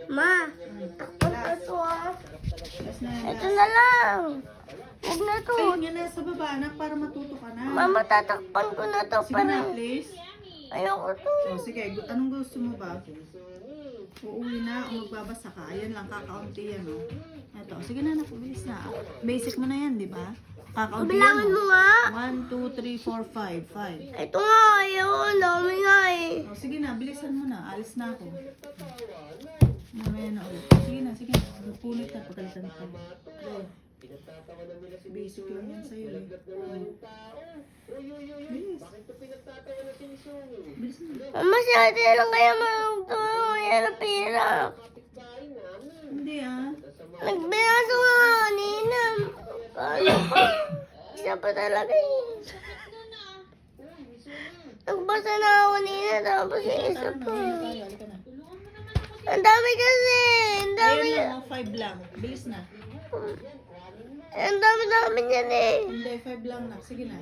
Ma, takpan na to ah. Last na yan. Ito na lang. Huwag na to. Ayun nga nasa baba, anak, para matuto ka na. Mama, tatakpan ko na to. Sige na, please. Ayoko to. O, sige. Anong gusto mo ba? Uuwi na o magbabasa ka. Ayan lang, kakaunti yan, o. Ito. Sige na, anak, bilis na. Basic mo na yan, di ba? Kakaunti yan, Bilangan mo nga. 1, 2, 3, 4, 5. 5. Ito nga, ayaw. Ang dami nga eh. O, sige na, bilisan mo na. Alis na ako. Mamaya na ulit. Sige na, sige na. Punit na, pagkalitan ka. Go. Basic lang yan sa'yo eh. Bilis. Bilis na. Mama, si ate lang kaya magtulong. Yan ang pera. Hindi ah. Nagbiraso nga kanina. Kala ko. Isa pa talaga eh. Nagbasa na ako kanina tapos yung isa pa. Halika na. Ang dami kasi. Ang dami. Ayun lang, 5 lang. Bilis na. Ang dami niyan eh. Hindi, 5 lang na. Sige na.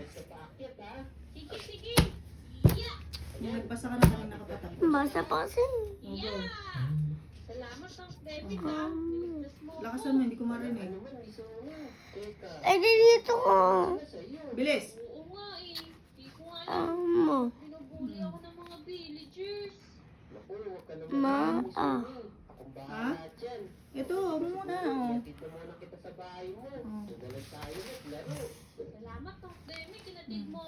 Yung nagbasa ka na kanina ka pa tapos. Basa pa kasi. Go. Lakasan mo, hindi ko marinig. Ay, di dito ko. Bilis. Mo. Ma. Ha? Ito, muna. Oh. Dito muna kita sa bahay mo. Dala tayo. Laro. Salamat, Demi. Kinatid mo.